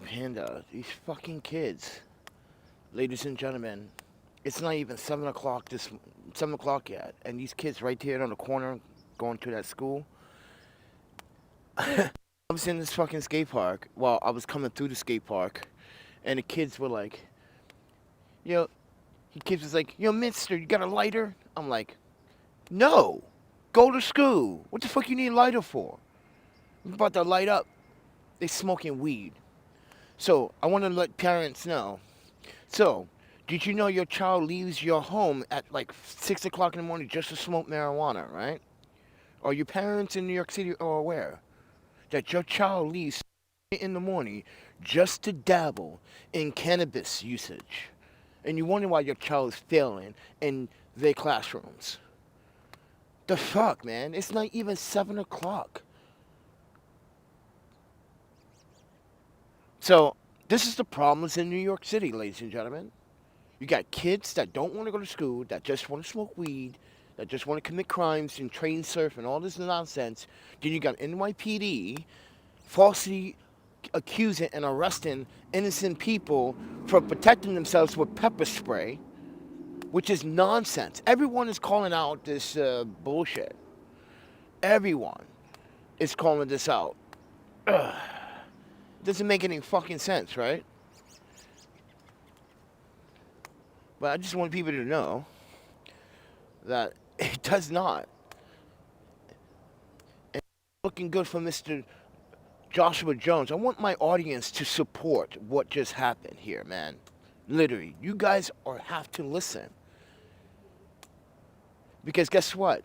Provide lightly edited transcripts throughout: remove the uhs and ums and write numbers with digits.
Panda, these fucking kids, ladies and gentlemen, it's not even 7 o'clock 7 o'clock yet, and these kids right here on the corner going to that school. I was in this fucking skate park. Well, I was coming through the skate park, and the kids were like, "Yo," he kids was like, "Yo, Mister, you got a lighter?" I'm like, "No, go to school. What the fuck you need a lighter for? I'm about to light up. They smoking weed." So I want to let parents know. So, did you know your child leaves your home at like 6 o'clock in the morning just to smoke marijuana, right? Or your parents in New York City are aware that your child leaves in the morning just to dabble in cannabis usage, and you wonder why your child is failing in their classrooms. The fuck, man? It's not even 7 o'clock. So this is the problems in New York City, ladies and gentlemen. You got kids that don't want to go to school, that just want to smoke weed, that just want to commit crimes and train surf and all this nonsense. Then you got NYPD falsely accusing and arresting innocent people for protecting themselves with pepper spray, which is nonsense. Everyone is calling out this bullshit. Everyone is calling this out. Ugh. Doesn't make any fucking sense, right? But I just want people to know that it does not. And looking good for Mr. Joshua Jones. I want my audience to support what just happened here, man. Literally, you guys have to listen. Because guess what?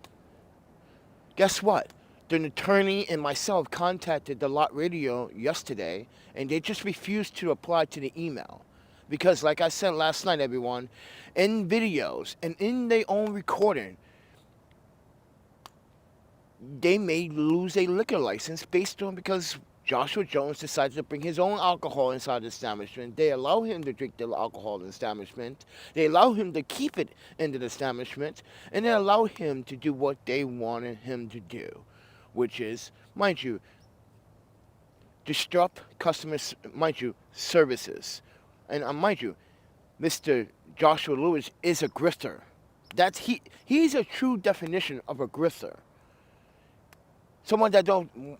Guess what? The attorney and myself contacted the Lot Radio yesterday, and they just refused to reply to the email. Because, like I said last night, everyone, in videos and in their own recording, they may lose a liquor license based on because Joshua Jones decided to bring his own alcohol inside the establishment. They allow him to drink the alcohol in the establishment. They allow him to keep it in the establishment. And they allow him to do what they wanted him to do, which is, mind you, disrupt customers, mind you, services. And mind you, Mr. Joshua Lewis is a grifter. He's a true definition of a grifter. Someone that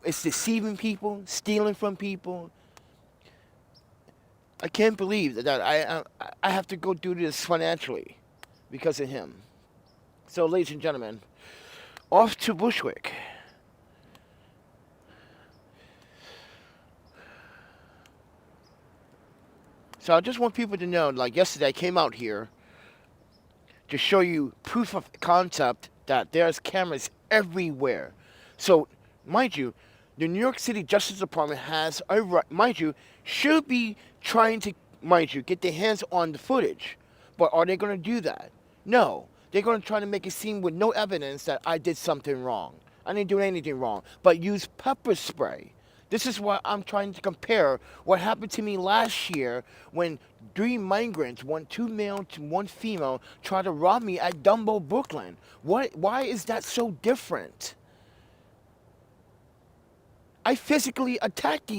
is deceiving people, stealing from people. I can't believe that I have to go do this financially because of him. So, ladies and gentlemen, off to Bushwick. So I just want people to know, like yesterday I came out here to show you proof of concept that there's cameras everywhere. So, mind you, the New York City Justice Department has a right, mind you, should be trying to, mind you, get their hands on the footage. But are they going to do that? No. They're going to try to make it seem with no evidence that I did something wrong. I didn't do anything wrong, but use pepper spray. This is what I'm trying to compare what happened to me last year when 3 migrants, two male and 1 female, tried to rob me at Dumbo, Brooklyn. Why is that so different? I physically attacked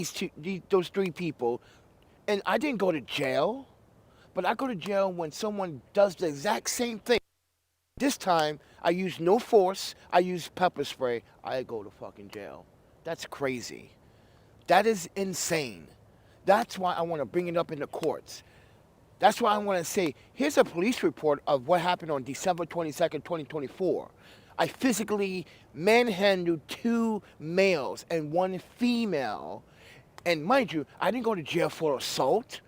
those 3 people, and I didn't go to jail. But I go to jail when someone does the exact same thing. This time, I use no force. I use pepper spray. I go to fucking jail. That's crazy. That is insane. That's why I want to bring it up in the courts. That's why I want to say, here's a police report of what happened on December 22nd, 2024. I physically manhandled 2 males and 1 female. And mind you, I didn't go to jail for assault.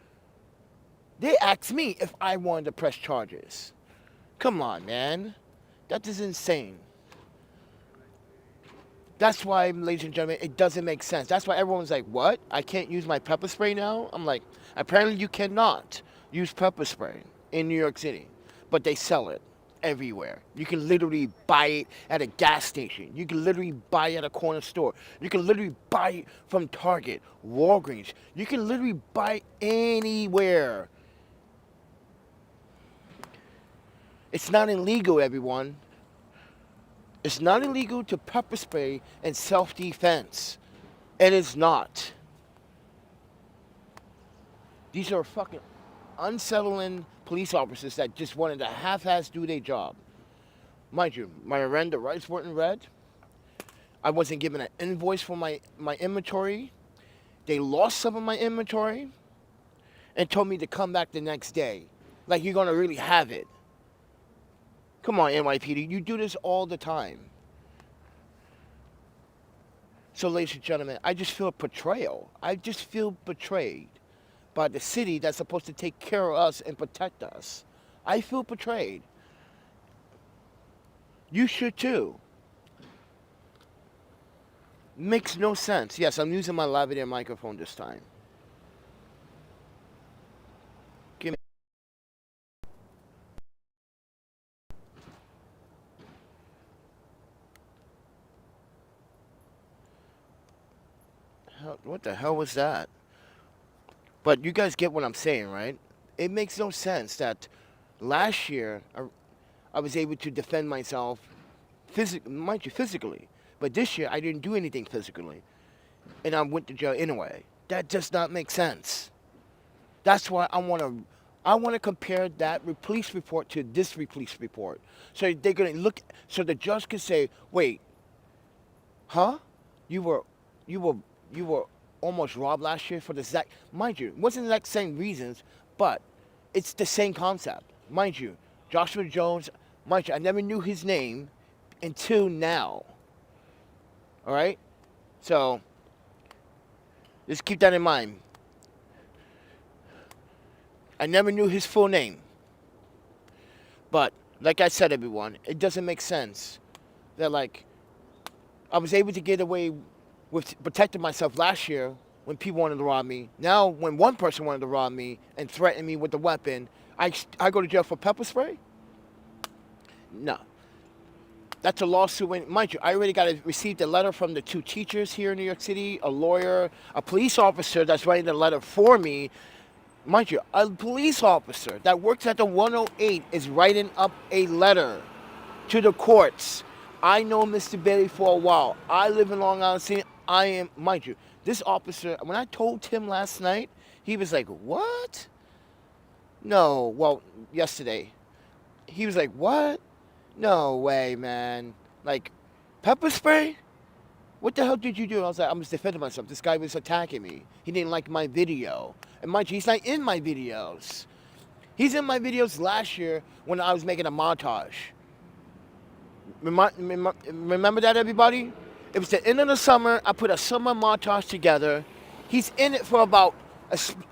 They asked me if I wanted to press charges. Come on, man. That is insane. That's why, ladies and gentlemen, it doesn't make sense. That's why everyone's like, what? I can't use my pepper spray now? I'm like, apparently you cannot use pepper spray in New York City. But they sell it everywhere. You can literally buy it at a gas station. You can literally buy it at a corner store. You can literally buy it from Target, Walgreens. You can literally buy it anywhere. It's not illegal, everyone. It's not illegal to pepper spray in self-defense. It is not. These are fucking unsettling police officers that just wanted to half-ass do their job. Mind you, my Miranda rights weren't read. I wasn't given an invoice for my inventory. They lost some of my inventory and told me to come back the next day. Like you're gonna really have it. Come on, NYPD, you do this all the time. So, ladies and gentlemen, I just feel betrayal. I just feel betrayed by the city that's supposed to take care of us and protect us. I feel betrayed. You should too. Makes no sense. Yes, I'm using my lavalier microphone this time. Give me. What the hell was that? But you guys get what I'm saying, right? It makes no sense that last year I was able to defend myself physically. But this year I didn't do anything physically. And I went to jail anyway. That does not make sense. That's why I want to compare that police report to this police report. So they're going to look, so the judge can say, wait, huh? You were almost robbed last year for the exact, mind you, it wasn't the exact same reasons, but it's the same concept. Mind you, Joshua Jones, mind you, I never knew his name until now. All right? So, just keep that in mind. I never knew his full name. But, like I said, everyone, it doesn't make sense that, like, I was able to get away with protecting myself last year when people wanted to rob me. Now, when one person wanted to rob me and threaten me with a weapon, I go to jail for pepper spray? No. That's a lawsuit. Mind you, I already received a letter from the 2 teachers here in New York City, a lawyer, a police officer that's writing the letter for me. Mind you, a police officer that works at the 108 is writing up a letter to the courts. I know Mr. Bailey for a while. I live in Long Island City. I am, mind you, this officer, when I told him last night, he was like, what? No, well, yesterday. He was like, what? No way, man. Like, pepper spray? What the hell did you do? I was like, I was defending myself. This guy was attacking me. He didn't like my video. And mind you, he's not in my videos. He's in my videos last year when I was making a montage. Remember that, everybody? It was the end of the summer. I put a summer montage together. He's in it for about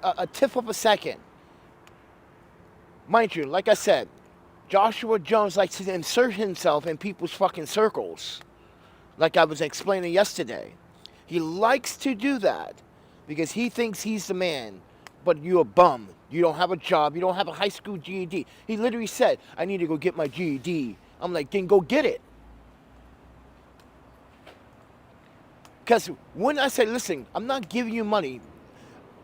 a tip of a second. Mind you, like I said, Joshua Jones likes to insert himself in people's fucking circles. Like I was explaining yesterday. He likes to do that because he thinks he's the man. But you're a bum. You don't have a job. You don't have a high school GED. He literally said, I need to go get my GED. I'm like, then go get it. Because when I said, listen, I'm not giving you money.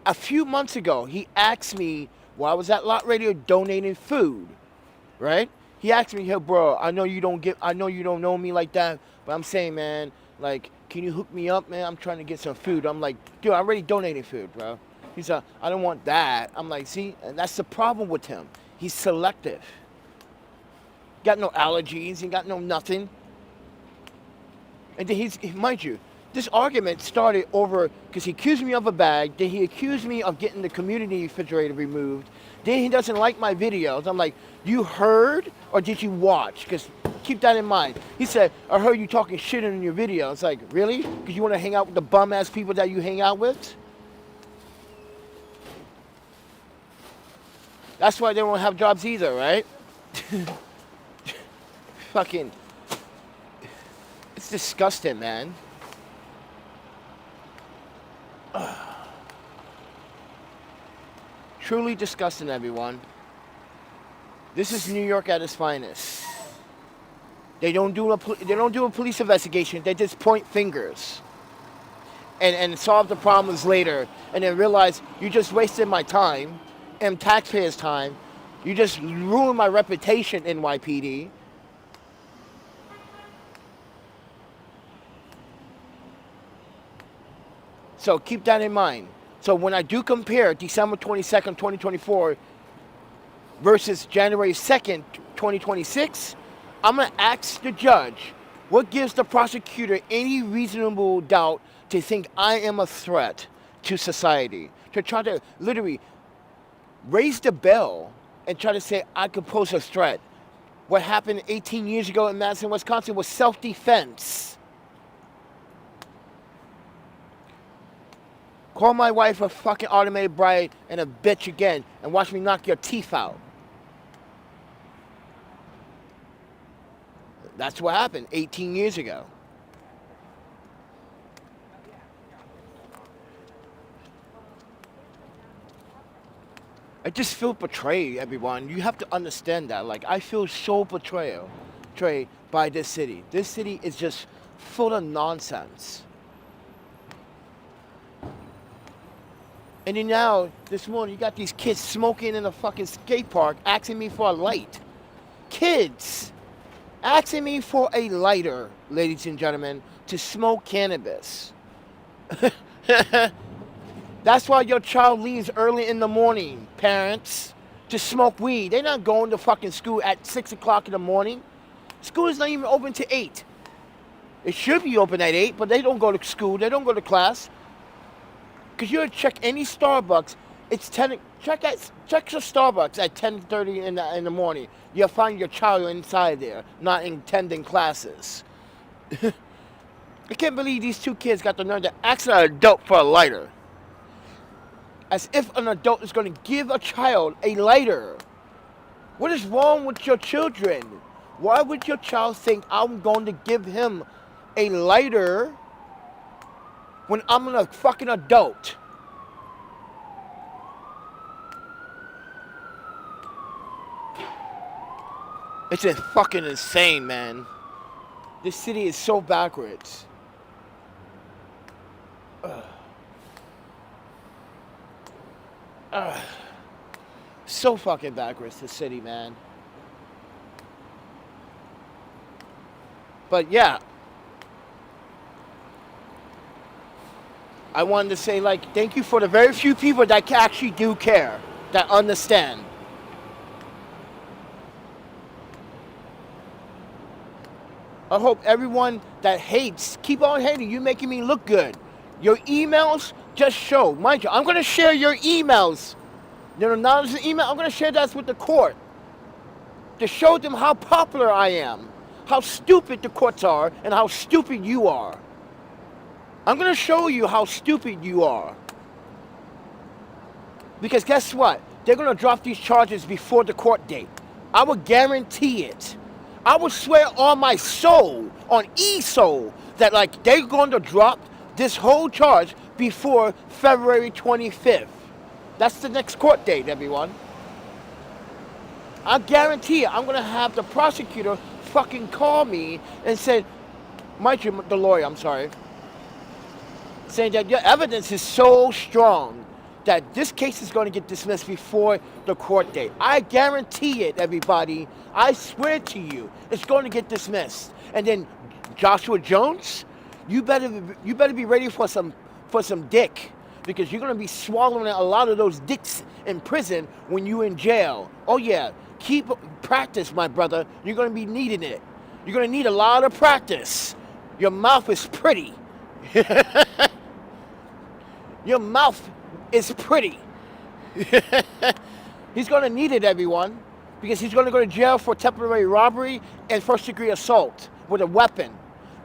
A few months ago, he asked me, while I was at Lot Radio donating food, right? He asked me, hey, bro, I know you don't know me like that, but I'm saying, man, like, can you hook me up, man? I'm trying to get some food. I'm like, dude, I'm already donating food, bro. He's like, I don't want that. I'm like, see, and that's the problem with him. He's selective. Got no allergies. He got no nothing. And then mind you, this argument started over, because he accused me of a bag, then he accused me of getting the community refrigerator removed, then he doesn't like my videos. I'm like, you heard or did you watch? Because keep that in mind. He said, I heard you talking shit in your video. It's like, really? Because you want to hang out with the bum-ass people that you hang out with? That's why they don't have jobs either, right? Fucking, it's disgusting, man. Truly disgusting, everyone. This is New York at its finest. They don't do a police investigation. They just point fingers and solve the problems later, and then realize you just wasted my time and taxpayers' time. You just ruined my reputation, NYPD. So keep that in mind. So when I do compare December 22nd, 2024 versus January 2nd, 2026, I'm going to ask the judge, what gives the prosecutor any reasonable doubt to think I am a threat to society? To try to literally raise the bell and try to say I could pose a threat. What happened 18 years ago in Madison, Wisconsin was self-defense. Call my wife a fucking automated bride and a bitch again and watch me knock your teeth out. That's what happened 18 years ago. I just feel betrayed, everyone. You have to understand that. Like, I feel so betrayed by this city. This city is just full of nonsense. And then now, this morning, you got these kids smoking in a fucking skate park asking me for a light. Kids asking me for a lighter, ladies and gentlemen, to smoke cannabis. That's why your child leaves early in the morning, parents, to smoke weed. They're not going to fucking school at 6 o'clock in the morning. School is not even open to 8. It should be open at 8, but they don't go to school. They don't go to class. Because you check any Starbucks, it's 10. Check your Starbucks at 10:30 in the morning. You'll find your child inside there, not attending classes. I can't believe these two kids got the nerve to ask an adult for a lighter. As if an adult is going to give a child a lighter. What is wrong with your children? Why would your child think I'm going to give him a lighter when I'm a fucking adult? It's just fucking insane, man. This city is so backwards. So fucking backwards, this city, man. But yeah, I wanted to say, like, thank you for the very few people that actually do care, that understand. I hope everyone that hates, keep on hating. You're making me look good. Your emails just show. Mind you, I'm going to share your emails. They're anonymous email. I'm going to share that with the court to show them how popular I am, how stupid the courts are, and how stupid you are. I'm going to show you how stupid you are. Because guess what? They're going to drop these charges before the court date. I will guarantee it. I will swear on my soul, on e-soul, that like they're going to drop this whole charge before February 25th. That's the next court date, everyone. I guarantee it. I'm going to have the prosecutor fucking call me and say, the lawyer, I'm sorry, saying that your evidence is so strong that this case is going to get dismissed before the court date. I guarantee it, everybody. I swear to you, it's going to get dismissed. And then Joshua Jones, you better be ready for some dick, because you're going to be swallowing a lot of those dicks in prison when you're in jail. Oh yeah, practice, my brother. You're going to be needing it. You're going to need a lot of practice. Your mouth is pretty. Your mouth is pretty. He's going to need it, everyone, because he's going to go to jail for temporary robbery and first-degree assault with a weapon.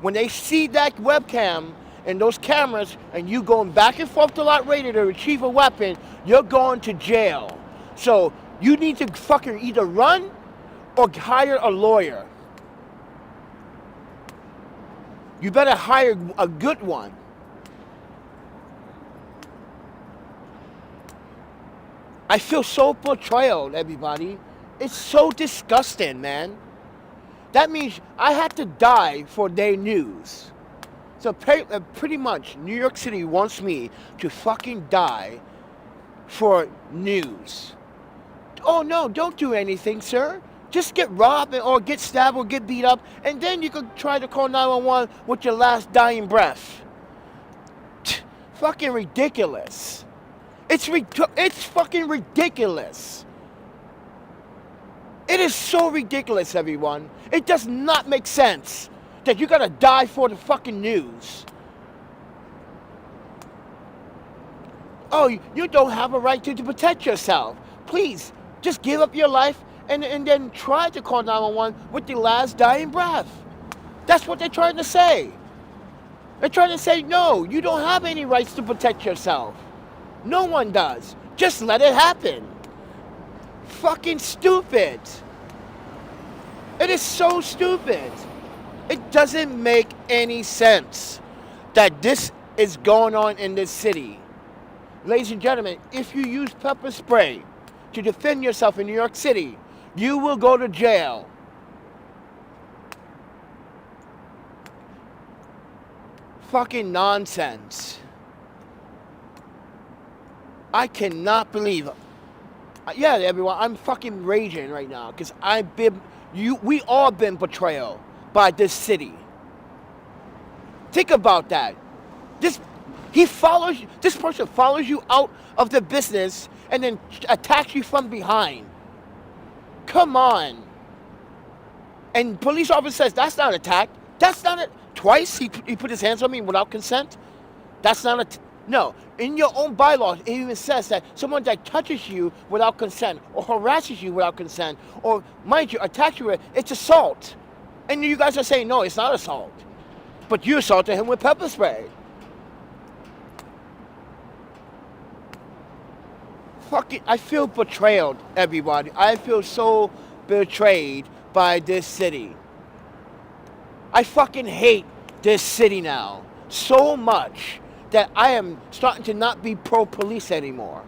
When they see that webcam and those cameras and you going back and forth to lot radio to retrieve a weapon, you're going to jail. So you need to fucking either run or hire a lawyer. You better hire a good one. I feel so betrayed, everybody. It's so disgusting, man. That means I had to die for their news. So pretty much, New York City wants me to fucking die for news. Oh no, don't do anything, sir. Just get robbed or get stabbed or get beat up, and then you could try to call 911 with your last dying breath. Fucking ridiculous. It's fucking ridiculous. It is so ridiculous, everyone. It does not make sense that you gotta die for the fucking news. Oh, you don't have a right to protect yourself. Please, just give up your life and then try to call 911 with the last dying breath. That's what they're trying to say. They're trying to say, no, you don't have any rights to protect yourself. No one does. Just let it happen. Fucking stupid. It is so stupid. It doesn't make any sense that this is going on in this city. Ladies and gentlemen, if you use pepper spray to defend yourself in New York City, you will go to jail. Fucking nonsense. I cannot believe it. Yeah, everyone, I'm fucking raging right now because we all been betrayed by this city. Think about that. This person follows you out of the business and then attacks you from behind. Come on. And police officer says, that's not an attack. That's not it. Twice he put his hands on me without consent. That's not no. In your own bylaws, it even says that someone that touches you without consent or harasses you without consent or, mind you, attacks you, it's assault. And you guys are saying, no, it's not assault. But you assaulted him with pepper spray. Fucking, I feel betrayed, everybody. I feel so betrayed by this city. I fucking hate this city now so much that I am starting to not be pro-police anymore.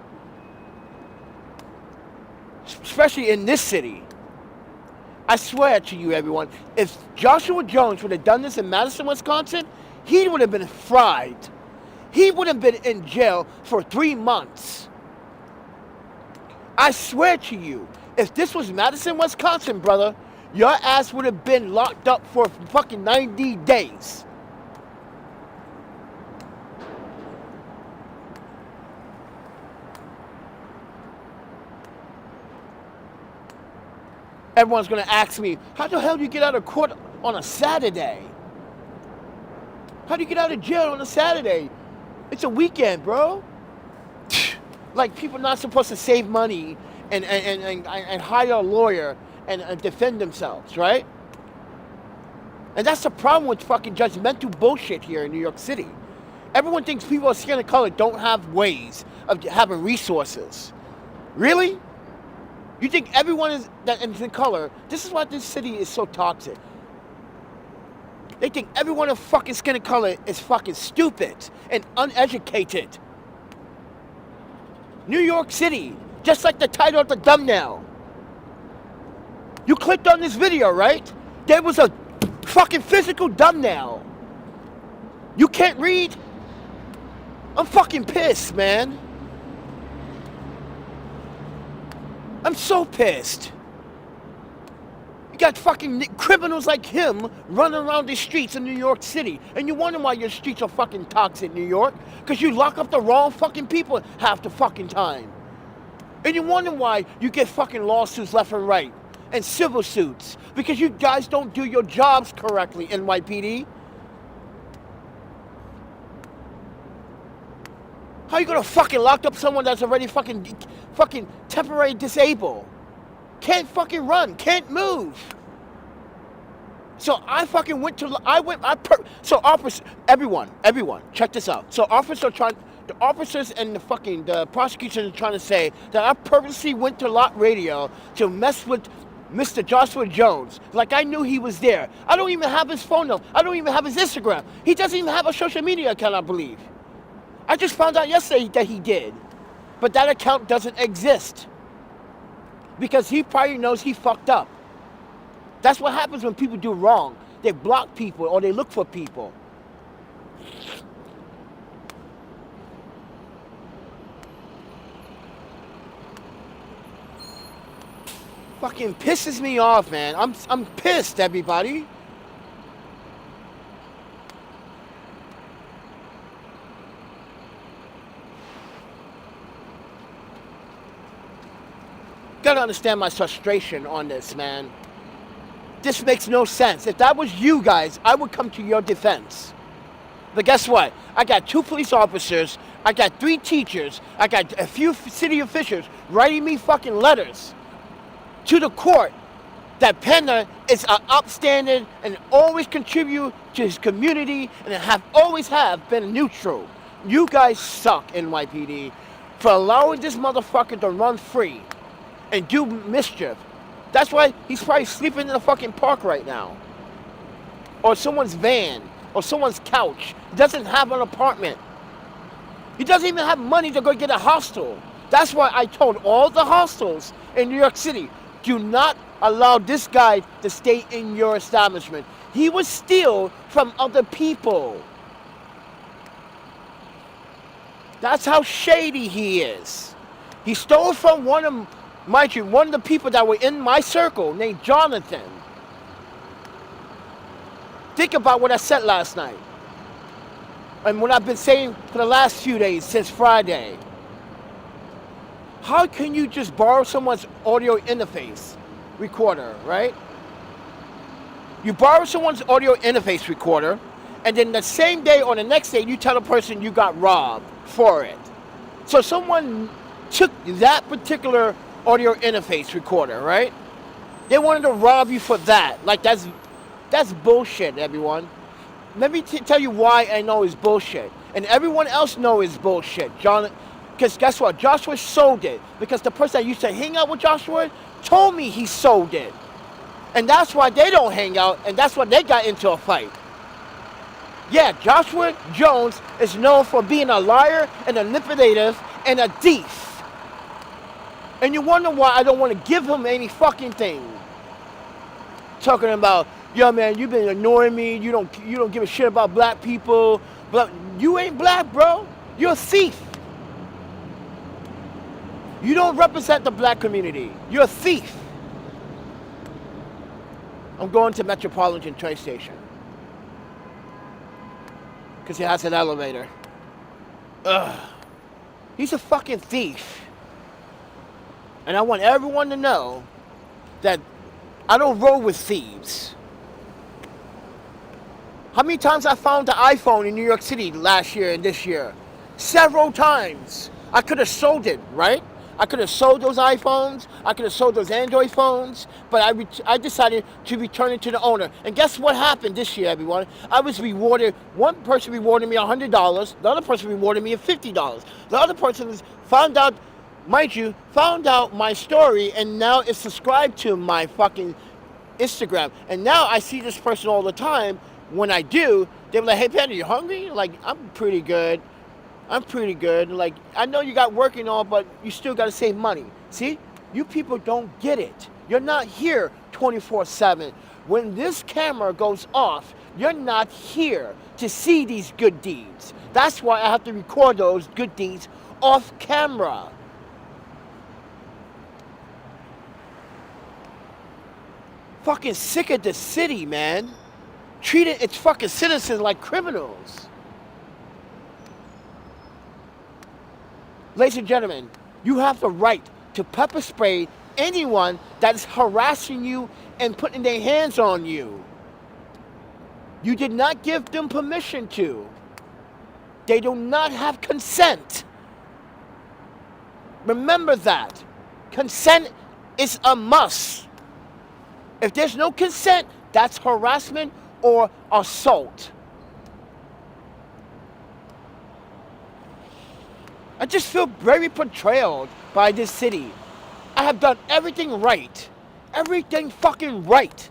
Especially in this city. I swear to you, everyone, if Joshua Jones would have done this in Madison, Wisconsin, he would have been fried. He would have been in jail for 3 months. I swear to you, if this was Madison, Wisconsin, brother, your ass would have been locked up for fucking 90 days. Everyone's going to ask me, how the hell do you get out of court on a Saturday? How do you get out of jail on a Saturday? It's a weekend, bro. Like, people not supposed to save money and hire a lawyer and defend themselves, right? And that's the problem with fucking judgmental bullshit here in New York City. Everyone thinks people of skin of color don't have ways of having resources. Really? You think everyone is that in color? This is why this city is so toxic. They think everyone of fucking skin of color is fucking stupid and uneducated. New York City, just like the title of the thumbnail. You clicked on this video, right? There was a fucking physical thumbnail. You can't read? I'm fucking pissed, man. I'm so pissed. You got fucking criminals like him running around the streets in New York City. And you wonder why your streets are fucking toxic, New York. Because you lock up the wrong fucking people half the fucking time. And you wonder why you get fucking lawsuits left and right. And civil suits. Because you guys don't do your jobs correctly, NYPD. How are you gonna fucking lock up someone that's already fucking temporary disabled? Can't fucking run, can't move. So I fucking went to, so officers, everyone, check this out. So the officers and the prosecutors are trying to say that I purposely went to Lot Radio to mess with Mr. Joshua Jones. Like I knew he was there. I don't even have his phone number. I don't even have his Instagram. He doesn't even have a social media account, I believe. I just found out yesterday that he did. But that account doesn't exist. Because he probably knows he fucked up. That's what happens when people do wrong. They block people or they look for people. Fucking pisses me off, man. I'm pissed, everybody. gotta understand my frustration on this, man. This makes no sense. If that was you guys, I would come to your defense. But guess what? I got 2 police officers, I got 3 teachers, I got a few city officials writing me fucking letters to the court that Panda is an upstanding and always contribute to his community and always have been neutral. You guys suck, NYPD, for allowing this motherfucker to run free and do mischief. That's why he's probably sleeping in the fucking park right now. Or someone's van. Or someone's couch. He doesn't have an apartment. He doesn't even have money to go get a hostel. That's why I told all the hostels in New York City, do not allow this guy to stay in your establishment. He would steal from other people. That's how shady he is. He stole from one of the people that were in my circle named Jonathan. Think about what I said last night. And what I've been saying for the last few days since Friday. How can you just borrow someone's audio interface recorder, right? You borrow someone's audio interface recorder, and then the same day or the next day you tell a person you got robbed for it. So someone took that particular audio interface recorder, right? They wanted to rob you for that. Like, that's bullshit, everyone. Let me tell you why I know it's bullshit. And everyone else knows it's bullshit. Because guess what? Joshua sold it. Because the person that used to hang out with Joshua told me he sold it. And that's why they don't hang out, and that's why they got into a fight. Yeah, Joshua Jones is known for being a liar and a manipulative and a thief. And you wonder why I don't want to give him any fucking thing. Talking about, yo man, you've been annoying me. You don't give a shit about black people. But you ain't black, bro. You're a thief. You don't represent the black community. You're a thief. I'm going to Metropolitan train station. Because it has an elevator. Ugh. He's a fucking thief. And I want everyone to know that I don't roll with thieves. How many times I found the iPhone in New York City last year and this year? Several times. I could have sold it, right? I could have sold those iPhones. I could have sold those Android phones. But I decided to return it to the owner. And guess what happened this year, everyone? I was rewarded. One person rewarded me $100. The other person rewarded me $50. The other person found out my story and now is subscribed to my fucking Instagram. And now I see this person all the time. When I do, they're like, hey, Panda, you hungry? Like, I'm pretty good. Like, I know you got work and all, but you still got to save money. See? You people don't get it. You're not here 24/7. When this camera goes off, you're not here to see these good deeds. That's why I have to record those good deeds off camera. Fucking sick of the city, man. Treating its fucking citizens like criminals. Ladies and gentlemen, you have the right to pepper spray anyone that is harassing you and putting their hands on you. You did not give them permission to. They do not have consent. Remember that. Consent is a must. If there's no consent, that's harassment or assault. I just feel very betrayed by this city. I have done everything right. Everything fucking right.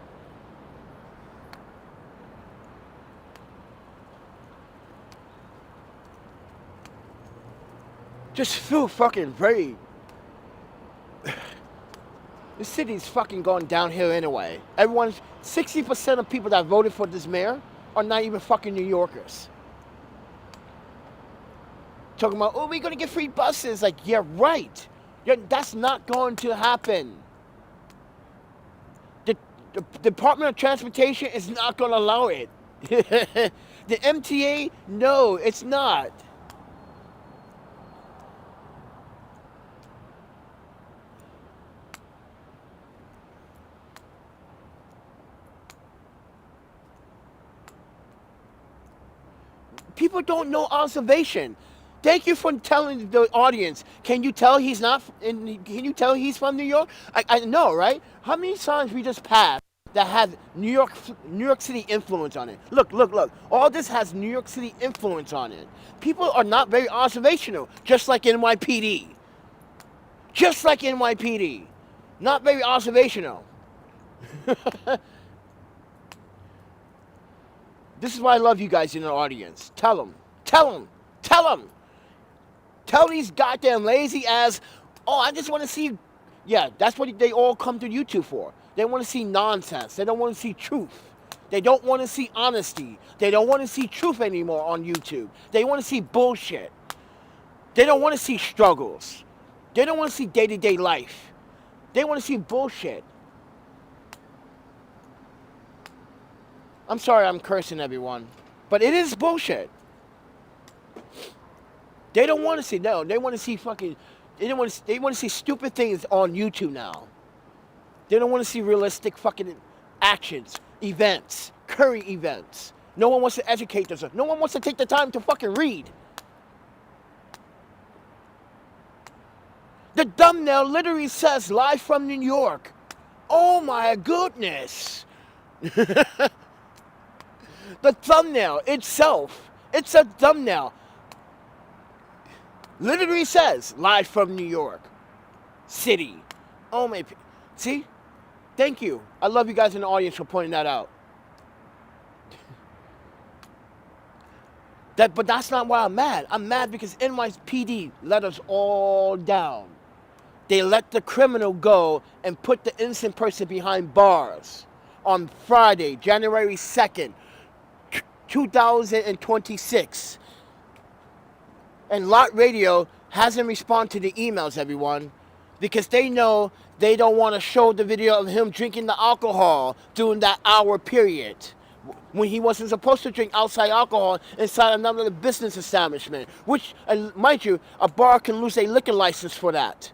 Just feel fucking very... This city's fucking going downhill anyway. 60% of people that voted for this mayor are not even fucking New Yorkers. Talking about, oh, we're going to get free buses. Like, yeah, right. That's not going to happen. The Department of Transportation is not going to allow it. The MTA, no, it's not. People don't know observation. Thank you for telling the audience. Can you tell he's not? Can you tell he's from New York? I know, right? How many songs we just passed that has New York City influence on it? Look, look, look. All this has New York City influence on it. People are not very observational, just like NYPD. Just like NYPD. Not very observational. This is why I love you guys in the audience. Tell them. Tell them. Tell them. Tell these goddamn lazy ass, oh, I just want to see. Yeah, that's what they all come to YouTube for. They want to see nonsense. They don't want to see truth. They don't want to see honesty. They don't want to see truth anymore on YouTube. They want to see bullshit. They don't want to see struggles. They don't want to see day-to-day life. They want to see bullshit. I'm sorry I'm cursing everyone, but it is bullshit. They don't want to see, no, they want to see fucking, they want to see stupid things on YouTube now. They don't want to see realistic fucking actions, events, current events. No one wants to educate themselves. No one wants to take the time to fucking read. The thumbnail literally says live from New York. Oh my goodness. The thumbnail itself, it's a thumbnail. Literally says live from New York City. Oh my, see? Thank you. I love you guys in the audience for pointing that out. But that's not why I'm mad. I'm mad because NYPD let us all down. They let the criminal go and put the innocent person behind bars on Friday, January 2nd, 2026. And Lot Radio hasn't responded to the emails, everyone, because they know they don't want to show the video of him drinking the alcohol during that hour period when he wasn't supposed to drink outside alcohol inside another business establishment, which, mind you, a bar can lose a liquor license for that.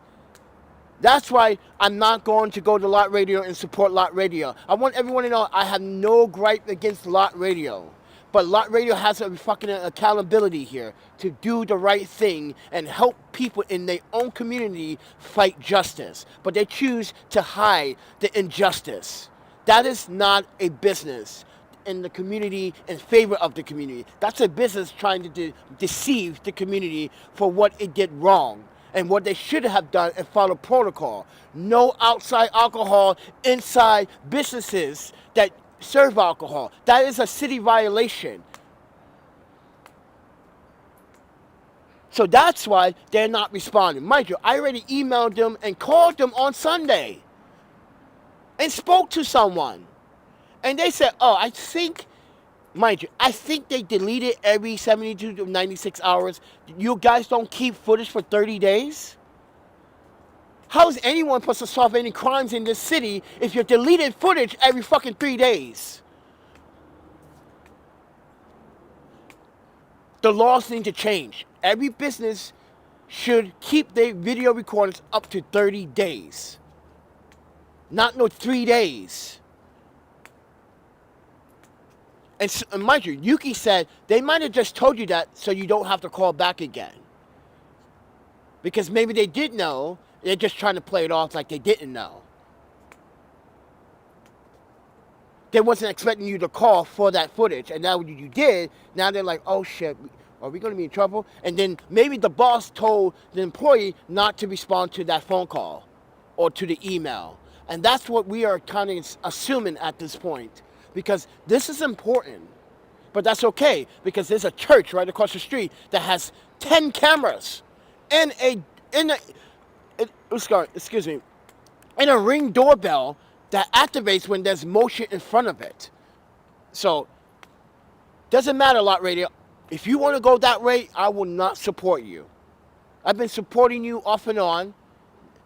That's why I'm not going to go to Lot Radio and support Lot Radio. I want everyone to know I have no gripe against Lot Radio. But Lot Radio has a fucking accountability here to do the right thing and help people in their own community fight justice. But they choose to hide the injustice. That is not a business in the community in favor of the community. That's a business trying to deceive the community for what it did wrong and what they should have done and follow protocol. No outside alcohol inside businesses that serve alcohol. That is a city violation. So that's why they're not responding. Mind you, I already emailed them and called them on Sunday and spoke to someone. And they said, oh, I think, mind you, I think they deleted every 72 to 96 hours. You guys don't keep footage for 30 days? How is anyone supposed to solve any crimes in this city if you're deleting footage every fucking 3 days? The laws need to change. Every business should keep their video recordings up to 30 days. Not no 3 days. And mind you, Yuki said they might have just told you that so you don't have to call back again. Because maybe they did know. They're just trying to play it off like they didn't know. They wasn't expecting you to call for that footage. And now when you did, now they're like, oh shit, are we going to be in trouble? And then maybe the boss told the employee not to respond to that phone call or to the email. And that's what we are kind of assuming at this point. Because this is important. But that's okay. Because there's a church right across the street that has 10 cameras and a Ring doorbell that activates when there's motion in front of it. So, doesn't matter, Lot Radio. If you want to go that way, I will not support you. I've been supporting you off and on,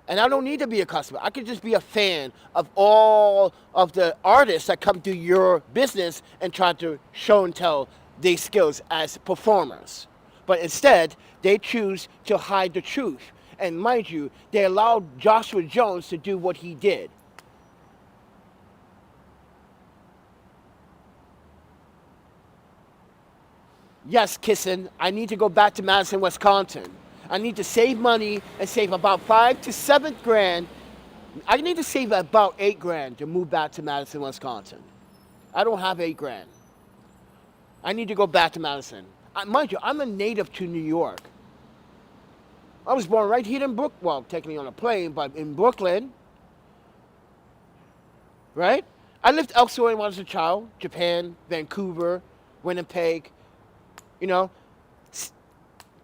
and I don't need to be a customer. I could just be a fan of all of the artists that come to your business and try to show and tell their skills as performers. But instead, they choose to hide the truth. And mind you, they allowed Joshua Jones to do what he did. Yes, Kissin, I need to go back to Madison, Wisconsin. I need to save money and save about 5 to 7 grand. I need to save about 8 grand to move back to Madison, Wisconsin. I don't have 8 grand. I need to go back to Madison. Mind you, I'm a native to New York. I was born right here in Brooklyn. Well, technically on a plane, but in Brooklyn. Right? I lived elsewhere when I was a child. Japan, Vancouver, Winnipeg. You know.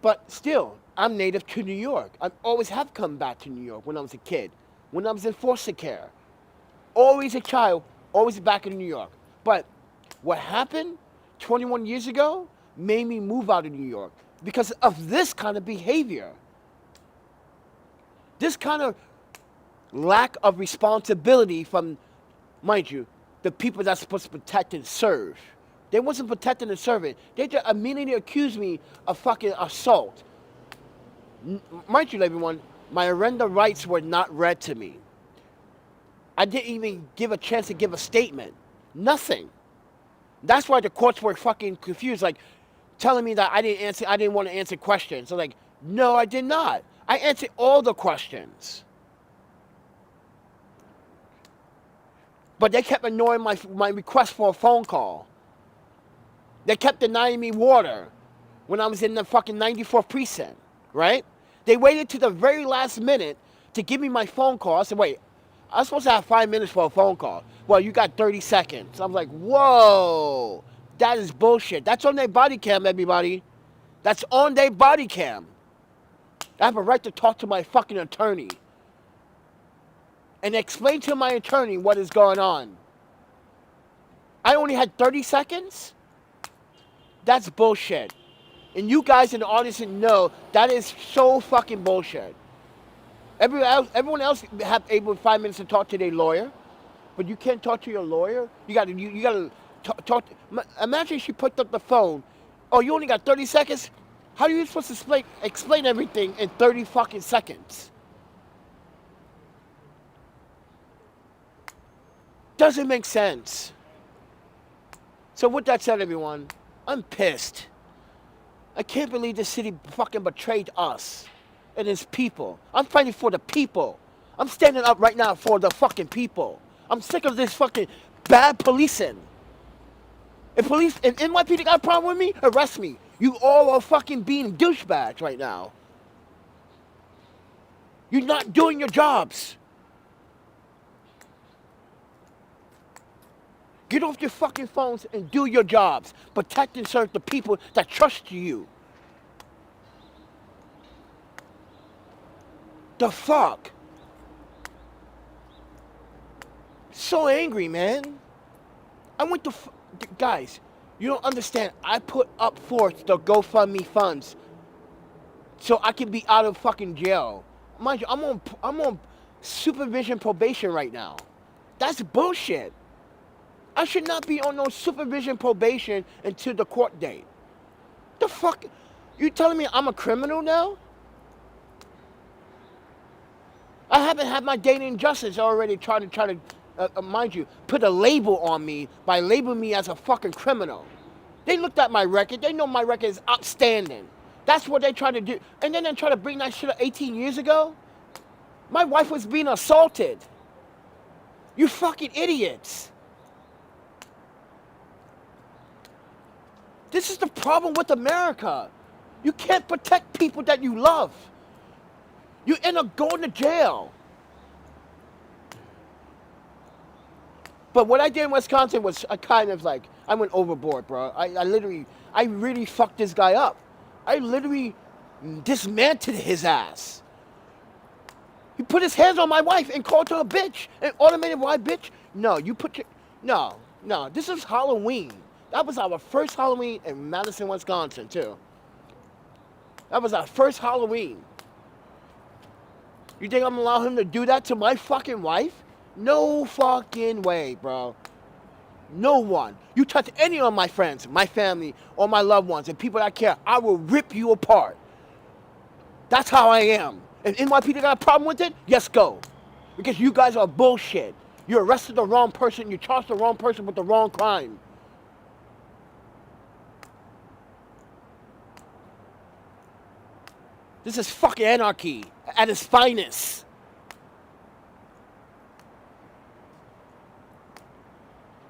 But still, I'm native to New York. I always have come back to New York when I was a kid. When I was in foster care. Always a child, always back in New York. But what happened 21 years ago made me move out of New York because of this kind of behavior. This kind of lack of responsibility from, mind you, the people that's supposed to protect and serve. They wasn't protecting and serving. They just immediately accused me of fucking assault. Mind you, everyone, my Miranda rights were not read to me. I didn't even give a chance to give a statement. Nothing. That's why the courts were fucking confused, like telling me that I didn't want to answer questions. So like, no, I did not. I answered all the questions. But they kept ignoring my request for a phone call. They kept denying me water when I was in the fucking 94th precinct, right? They waited to the very last minute to give me my phone call. I said, wait, I was supposed to have 5 minutes for a phone call. Well, you got 30 seconds. I'm like, whoa, that is bullshit. That's on their body cam, everybody. That's on their body cam. I have a right to talk to my fucking attorney and explain to my attorney what is going on. I only had 30 seconds? That's bullshit. And you guys in the audience know that is so fucking bullshit. Everyone else have able 5 minutes to talk to their lawyer, but you can't talk to your lawyer. You gotta talk. Imagine she picked up the phone. Oh, you only got 30 seconds. How are you supposed to explain everything in 30 fucking seconds? Doesn't make sense. So with that said, everyone, I'm pissed. I can't believe this city fucking betrayed us and its people. I'm fighting for the people. I'm standing up right now for the fucking people. I'm sick of this fucking bad policing. If police and NYPD got a problem with me, arrest me. You all are fucking being douchebags right now. You're not doing your jobs. Get off your fucking phones and do your jobs. Protect and serve the people that trust you. The fuck? So angry, man. I went to... Guys, you don't understand. I put up forth the GoFundMe funds so I can be out of fucking jail. Mind you, I'm on supervision probation right now. That's bullshit. I should not be on no supervision probation until the court date. The fuck? You telling me I'm a criminal now? I haven't had my day in justice already trying to mind you, put a label on me by labeling me as a fucking criminal. They looked at my record. They know my record is outstanding. That's what they try to do. And then they try to bring that shit up 18 years ago. My wife was being assaulted. You fucking idiots. This is the problem with America. You can't protect people that you love. You end up going to jail. But what I did in Wisconsin was a kind of like, I went overboard, bro. I really fucked this guy up. I literally dismantled his ass. He put his hands on my wife and called her a bitch. And automated, why bitch? No, you put your, no, this is Halloween. That was our first Halloween in Madison, Wisconsin, too. That was our first Halloween. You think I'm gonna allow him to do that to my fucking wife? No fucking way, bro. No one. You touch any of my friends, my family, or my loved ones, and people that care, I will rip you apart. That's how I am. And NYPD got a problem with it? Yes, go. Because you guys are bullshit. You arrested the wrong person, you charged the wrong person with the wrong crime. This is fucking anarchy at its finest.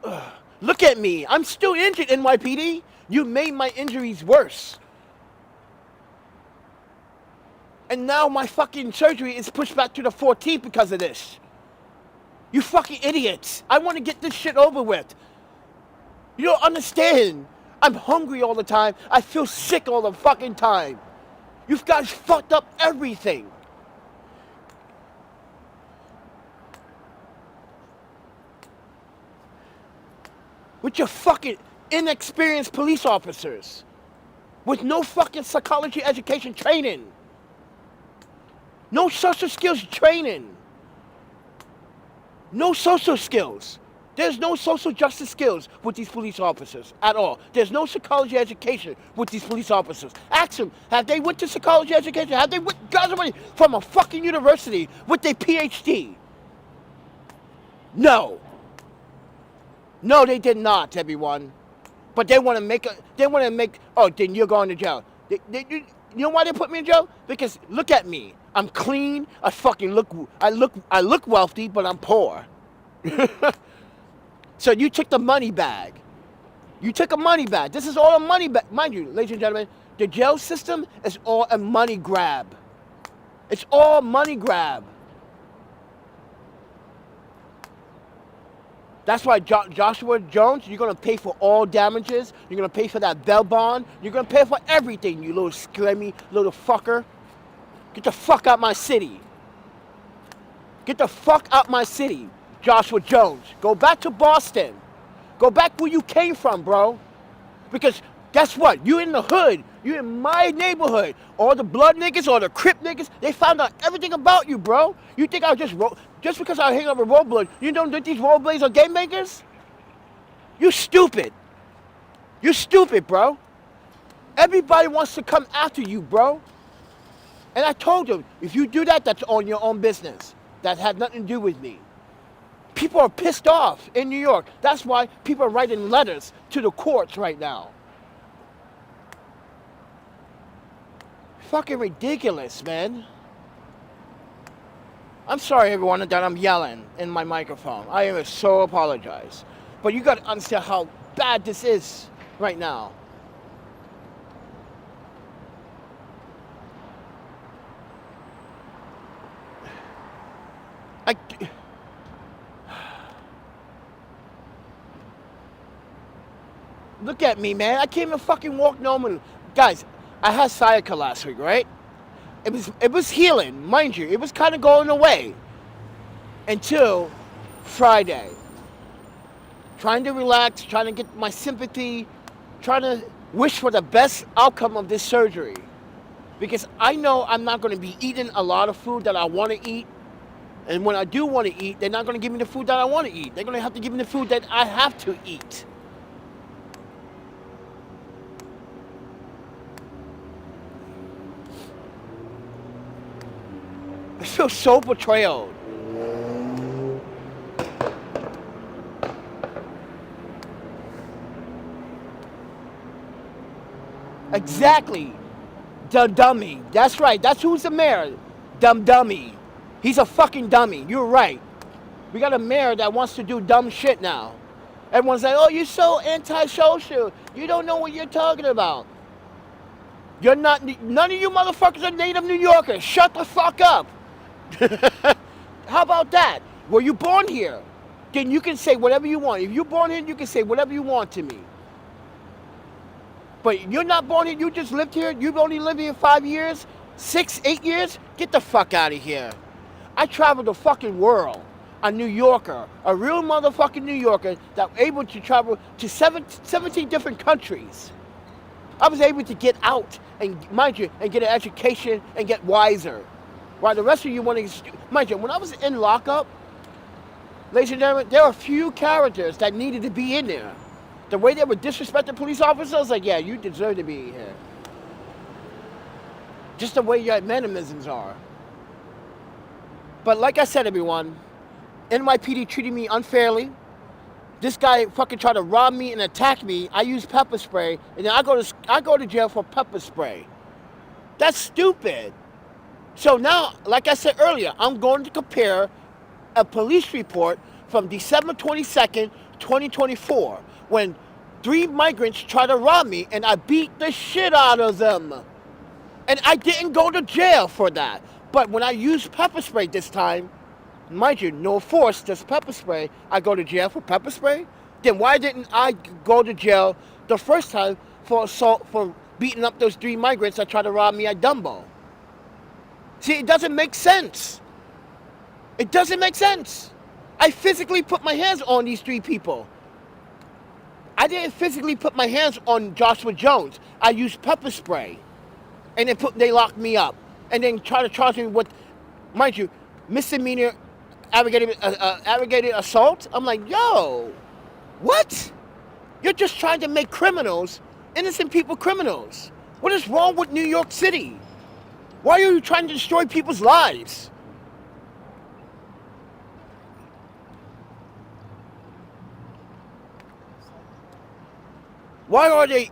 Ugh. Look at me. I'm still injured, NYPD. You made my injuries worse. And now my fucking surgery is pushed back to the 14th because of this. You fucking idiots. I want to get this shit over with. You don't understand. I'm hungry all the time. I feel sick all the fucking time. You guys fucked up everything. With your fucking inexperienced police officers. With no fucking psychology education training. No social skills training. No social skills. There's no social justice skills with these police officers at all. There's no psychology education with these police officers. Ask them, have they went to psychology education? Have they graduated from a fucking university with their PhD? No. No, they did not, everyone. But they want to make, oh, then you're going to jail. You know why they put me in jail? Because look at me. I'm clean. I look wealthy, but I'm poor. So you took the money bag. You took a money bag. This is all a money bag. Mind you, ladies and gentlemen, the jail system is all a money grab. It's all money grab. That's why Joshua Jones, you're going to pay for all damages. You're going to pay for that bail bond. You're going to pay for everything, you little scrimmy little fucker. Get the fuck out my city. Get the fuck out my city, Joshua Jones. Go back to Boston. Go back where you came from, bro. Because guess what? You in the hood. You in my neighborhood. All the blood niggas, all the Crip niggas, they found out everything about you, bro. You think I just because I hang up with rollerblades, you don't think these rollerblades are game makers? You stupid. You stupid, bro. Everybody wants to come after you, bro. And I told them, if you do that, that's on your own business. That had nothing to do with me. People are pissed off in New York. That's why people are writing letters to the courts right now. Fucking ridiculous, man. I'm sorry, everyone, that I'm yelling in my microphone. I am so apologize. But you got to understand how bad this is right now. Look at me, man. I can't even fucking walk normal. Guys, I had sciatica last week, right? It was healing, mind you. It was kind of going away until Friday. Trying to relax, trying to get my sympathy, trying to wish for the best outcome of this surgery. Because I know I'm not going to be eating a lot of food that I want to eat. And when I do want to eat, they're not going to give me the food that I want to eat. They're going to have to give me the food that I have to eat. I feel so betrayed. Exactly. The dummy. That's right. That's who's the mayor. Dummy. He's a fucking dummy. You're right. We got a mayor that wants to do dumb shit now. Everyone's like, oh, you're so antisocial. You don't know what you're talking about. You're not, none of you motherfuckers are native New Yorkers. Shut the fuck up. How about that? Were you born here? Then you can say whatever you want. If you're born here, you can say whatever you want to me. But you're not born here. You just lived here. You've only lived here 5 years, 6, 8 years. Get the fuck out of here. I traveled the fucking world. A New Yorker, a real motherfucking New Yorker that was able to travel to 17 different countries. I was able to get out and, mind you, and get an education and get wiser. While the rest of you want to, mind you, when I was in lockup, ladies and gentlemen, there are a few characters that needed to be in there. The way they would disrespect the police officers, like, yeah, you deserve to be here. Just the way your mannerisms are. But like I said, everyone, NYPD treated me unfairly. This guy fucking tried to rob me and attack me. I used pepper spray, and then I go to jail for pepper spray. That's stupid. So now, like I said earlier, I'm going to compare a police report from December 22nd, 2024, when 3 migrants tried to rob me and I beat the shit out of them. And I didn't go to jail for that. But when I used pepper spray this time, mind you, no force, just pepper spray, I go to jail for pepper spray? Then why didn't I go to jail the first time for assault, for beating up those 3 migrants that tried to rob me at Dumbo? See, it doesn't make sense. It doesn't make sense. I physically put my hands on these 3 people. I didn't physically put my hands on Joshua Jones. I used pepper spray. And then they locked me up. And then try to charge me with, mind you, misdemeanor aggravated assault. I'm like, yo, what? You're just trying to make criminals, innocent people, criminals. What is wrong with New York City? Why are you trying to destroy people's lives? Why are they...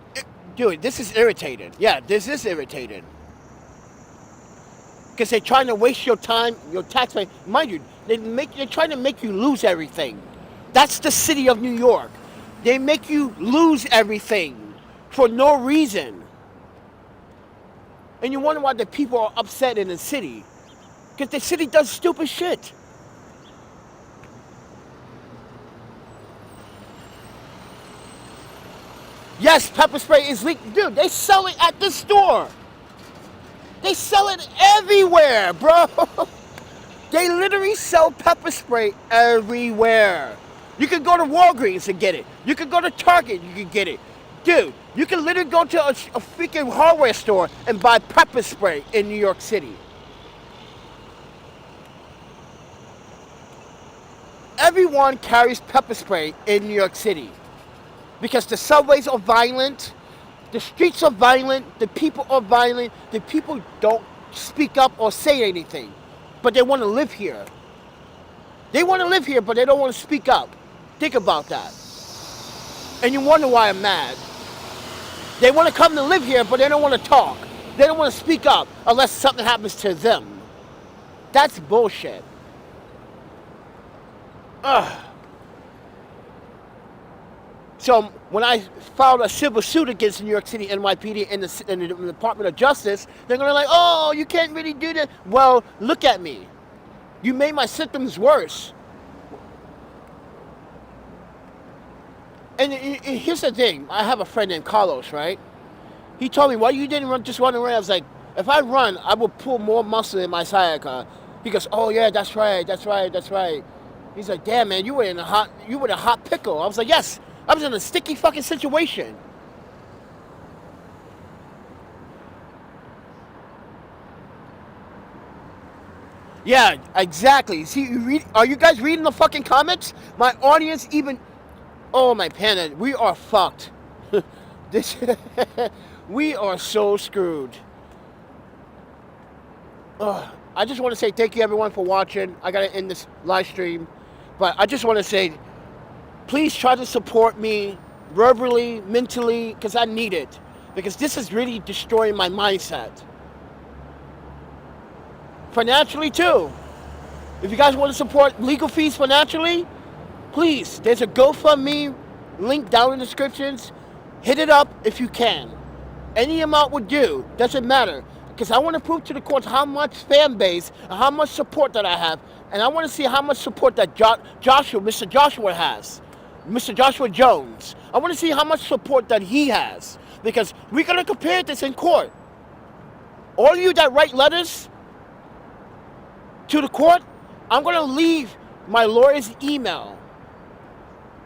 Dude, this is irritating. Yeah, this is irritating. Because they're trying to waste your time, your taxpayer. Mind you, they're trying to make you lose everything. That's the city of New York. They make you lose everything for no reason. And you wonder why the people are upset in the city. Because the city does stupid shit. Yes, pepper spray is legal. Dude, they sell it at the store. They sell it everywhere, bro. They literally sell pepper spray everywhere. You can go to Walgreens and get it. You can go to Target, you can get it. Dude, you can literally go to a freaking hardware store and buy pepper spray in New York City. Everyone carries pepper spray in New York City. Because the subways are violent, the streets are violent, the people are violent, the people don't speak up or say anything, but they want to live here. They want to live here, but they don't want to speak up. Think about that. And you wonder why I'm mad. They want to come to live here, but they don't want to talk. They don't want to speak up unless something happens to them. That's bullshit. Ugh. So when I filed a civil suit against New York City NYPD and the Department of Justice, they're going to be like, oh, you can't really do that. Well, look at me. You made my symptoms worse. And here's the thing. I have a friend named Carlos, right? He told me, why you didn't just run around? I was like, if I run, I will pull more muscle in my sciatica. He goes, oh, yeah, that's right. He's like, damn, man, you were in a hot pickle. I was like, yes. I was in a sticky fucking situation. Yeah, exactly. See, are you guys reading the fucking comments? My audience even... Oh, my panda, we are fucked. We are so screwed. I just want to say thank you, everyone, for watching. I got to end this live stream. But I just want to say... Please try to support me verbally, mentally, because I need it. Because this is really destroying my mindset. Financially, too. If you guys want to support legal fees financially, please, there's a GoFundMe link down in the descriptions. Hit it up if you can. Any amount would do. Doesn't matter. Because I want to prove to the courts how much fan base and how much support that I have. And I want to see how much support that Mr. Joshua has. Mr. Joshua Jones. I want to see how much support that he has. Because we're going to compare this in court. All of you that write letters to the court, I'm going to leave my lawyer's email.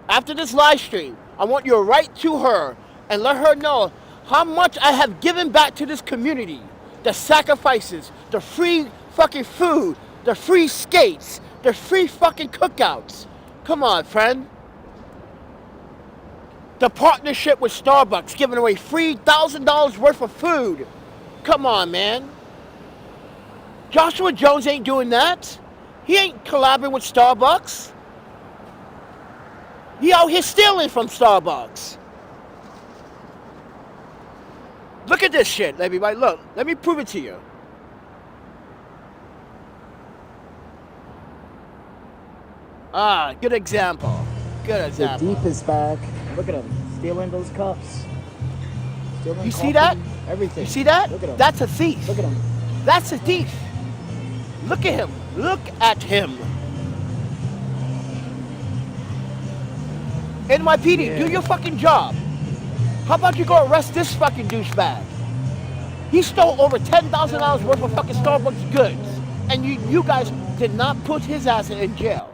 After this live stream, I want you to write to her and let her know how much I have given back to this community. The sacrifices, the free fucking food, the free skates, the free fucking cookouts. Come on, friend. The partnership with Starbucks, giving away free $1,000 worth of food. Come on, man. Joshua Jones ain't doing that. He ain't collaborating with Starbucks. He out here stealing from Starbucks. Look at this shit, everybody. Look, let me prove it to you. Ah, good example. Good The example. Deep is back. Look at him stealing those cups. Stealing You see coffee, that? Everything. You see that? Look at him. That's a thief. Look at him. That's a thief. Look at him. Look at him. NYPD, Yeah. do your fucking job. How about you go arrest this fucking douchebag? He stole over $10,000 worth of fucking Starbucks goods. And you guys did not put his ass in jail.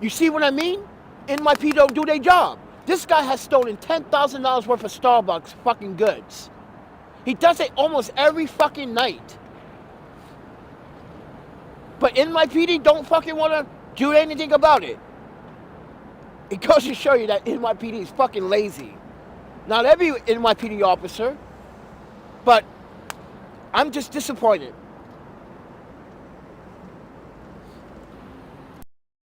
You see what I mean? NYPD don't do their job. This guy has stolen $10,000 worth of Starbucks fucking goods. He does it almost every fucking night. But NYPD don't fucking want to do anything about it. It goes to show you that NYPD is fucking lazy. Not every NYPD officer, but I'm just disappointed.